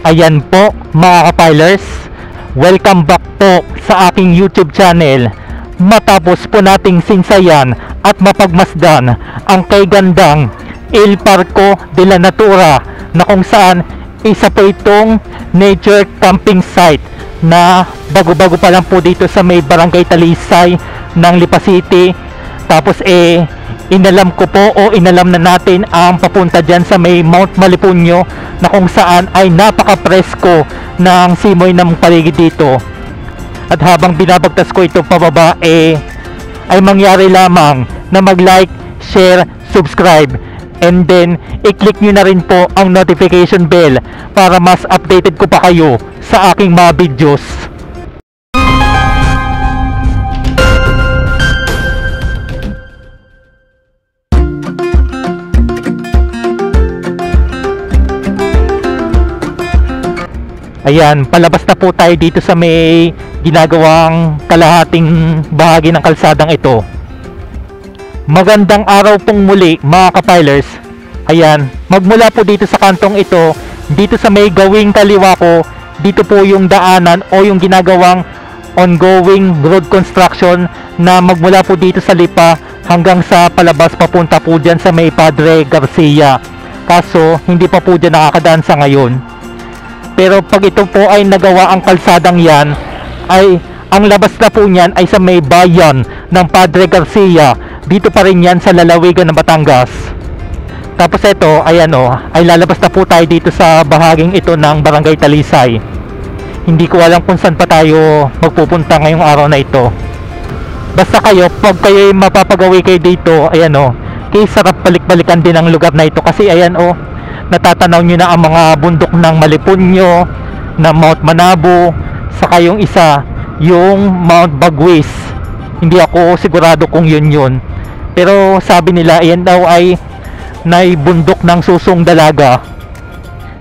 Ayan po mga kapilers, welcome back po sa aking YouTube channel. Matapos po nating sinsayan at mapagmasdan ang kaygandang Il Parco de la Natura, na kung saan isa po itong nature camping site na bago-bago pa lang po dito sa may Barangay Talisay ng Lipa City. Tapos inalam ko po o inalam na natin ang papunta dyan sa may Mount Malipuño, na kung saan ay napaka-presko ng simoy ng paligid dito. At habang binabagtas ko ito pababa, ay mangyari lamang na mag-like, share, subscribe, and then i-click nyo na rin po ang notification bell para mas updated ko pa kayo sa aking mga videos. Ayan, palabas na po tayo dito sa may ginagawang kalahating bahagi ng kalsadang ito. Magandang araw pong muli mga kapilers. Ayan, magmula po dito sa kantong ito, dito sa may gawing kaliwa ko, dito po yung daanan o yung ginagawang ongoing road construction na magmula po dito sa Lipa hanggang sa palabas papunta po dyan sa may Padre Garcia. Kaso hindi pa po dyan nakakadaan sa ngayon. Pero pag ito po ay nagawa ang kalsadang yan, ay ang labas na po niyan ay sa may bayan ng Padre Garcia. Dito pa rin yan sa lalawigan ng Batangas. Tapos ito, ayan ay lalabas na po tayo dito sa bahaging ito ng Barangay Talisay. Hindi ko alam kung saan pa tayo magpupunta ngayong araw na ito. Basta kayo, pag kayo mapapagawi kayo dito, ayan kaya sarap balik-balikan din ang lugar na ito. Kasi ayan natatanaw nyo na ang mga bundok ng Malipuño, na Mount Manabo, saka yung isa, yung Mount Bagwis. Hindi ako sigurado kung yun. Pero sabi nila, ayan daw ay naibundok ng susong dalaga.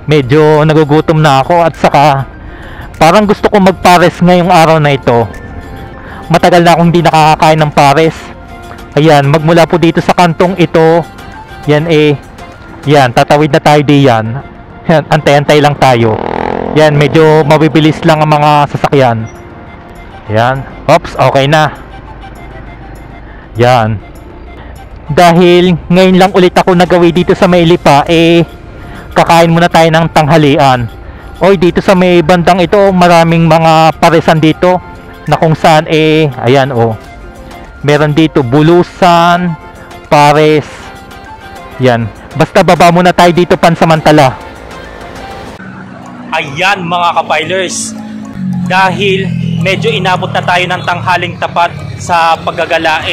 Medyo nagugutom na ako at saka parang gusto ko magpares ngayong araw na ito. Matagal na akong hindi nakakakain ng pares. Ayan, magmula po dito sa kantong ito, yan, tatawid na tayo diyan. Yan, antay-antay lang tayo. Yan, medyo mabibilis lang ang mga sasakyan. Yan, oops, okay na. Yan. Dahil ngayon lang ulit ako nagawi dito sa may Lipa, kakain muna tayo ng tanghalian. Dito sa may bandang ito, maraming mga paresan dito, na kung saan ayan meron dito bulusan, pares. Yan. Basta baba muna tayo dito pansamantala. Ayan mga kapilers, dahil medyo inabot na tayo ng tanghaling tapat sa paggagala,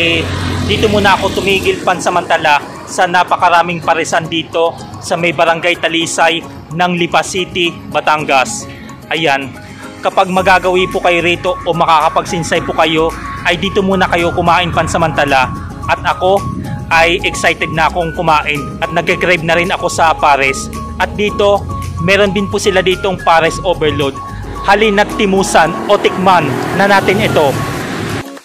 dito muna ako tumigil pansamantala sa napakaraming paresan dito sa may Barangay Talisay ng Lipa City, Batangas. Ayan, kapag magagawi po kayo rito o makakapagsinsay po kayo, ay dito muna kayo kumain pansamantala. At ako ay excited na akong kumain at nagke-crave na rin ako sa pares. At dito, meron din po sila ditong pares overload. Halina't timusan o tikman na natin ito.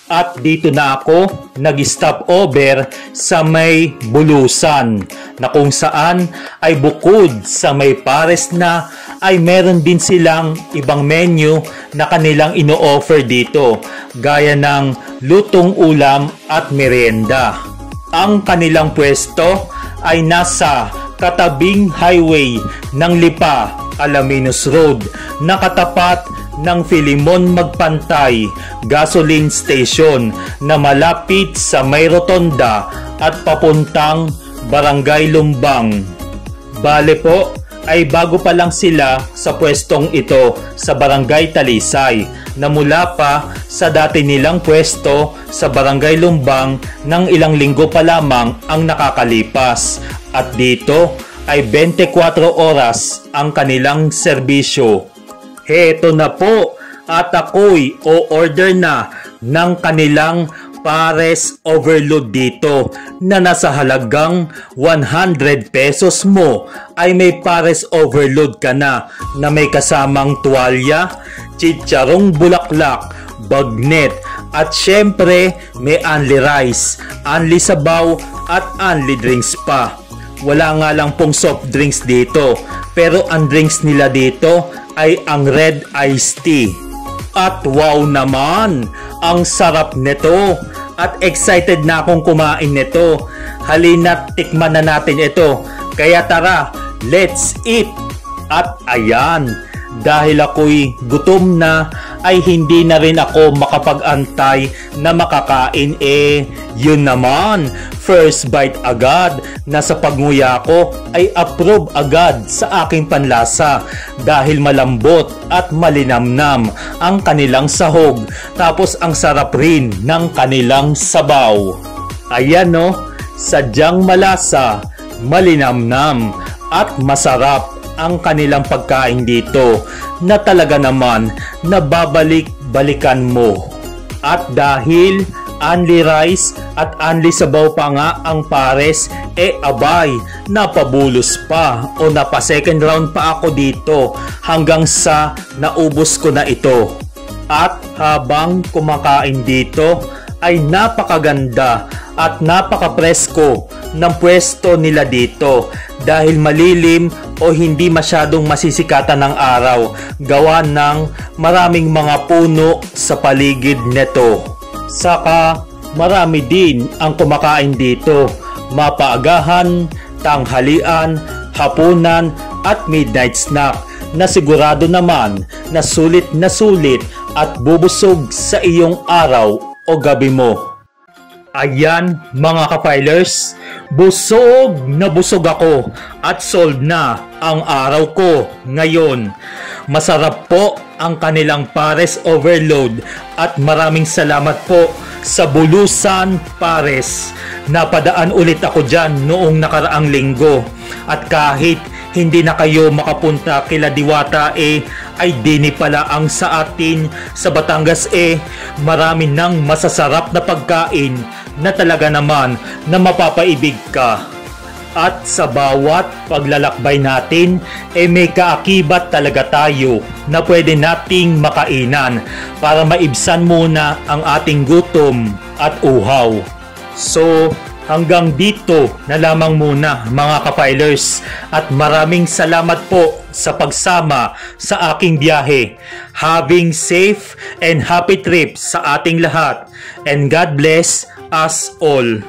At dito na ako nag-stop over sa may bulusan, na kung saan ay bukod sa may pares na ay meron din silang ibang menu na kanilang ino-offer dito, gaya ng lutong ulam at merienda. Ang kanilang pwesto ay nasa katabing highway ng Lipa, Alaminos Road, na katapat ng Filimon Magpantay Gasoline Station, na malapit sa may rotonda at papuntang Barangay Lumbang. Bale po, ay bago pa lang sila sa pwestong ito sa Barangay Talisay, na mula pa sa dati nilang pwesto sa Barangay Lumbang ng ilang linggo pa lamang ang nakakalipas. At dito ay 24 oras ang kanilang serbisyo. Heto na po, at ako'y o-order na ng kanilang pares overload dito, na nasa halagang 100 pesos mo ay may pares overload ka na may kasamang tuwalya, chicharong bulaklak, bagnet, at syempre may only rice, only sabaw at only drinks pa. wala nga lang pong soft drinks dito. Pero ang drinks nila dito ay ang red iced tea. At wow naman, ang sarap nito. At excited na akong kumain nito. Halina, tikman na natin ito. Kaya tara, let's eat! At ayan, dahil ako'y gutom na, ay hindi na rin ako makapag-antay na makakain. Yun naman, first bite agad na sa pagnguya ko ay approve agad sa aking panlasa dahil malambot at malinamnam ang kanilang sahog, tapos ang sarap rin ng kanilang sabaw. Ayan no, sadyang malasa, malinamnam at masarap ang kanilang pagkain dito na talaga naman nababalik-balikan mo. At dahil only rice at only sabaw pa nga ang pares, abay, napabulos pa o napa second round pa ako dito hanggang sa naubos ko na ito. At habang kumakain dito ay napakaganda at napakapresko ng pwesto nila dito dahil malilim o hindi masyadong masisikatan ng araw gawa ng maraming mga puno sa paligid neto. Saka marami din ang kumakain dito, mapaagahan, tanghalian, hapunan at midnight snack na sigurado naman na sulit at bubusog sa iyong araw o gabi mo. Ayan mga ka-filers, busog na busog ako at sold na ang araw ko ngayon. Masarap po ang kanilang pares overload at maraming salamat po sa Bulusan Pares. Napadaan ulit ako dyan noong nakaraang linggo at kahit hindi na kayo makapunta kila Diwata ay dini pala ang sa atin sa Batangas marami ng masasarap na pagkain na talaga naman na mapapaibig ka. At sa bawat paglalakbay natin may kaakibat talaga tayo na pwede nating makainan para maibsan muna ang ating gutom at uhaw. So hanggang dito na lamang muna mga ka-filers at maraming salamat po sa pagsama sa aking biyahe. Having safe and happy trip sa ating lahat and God bless us all.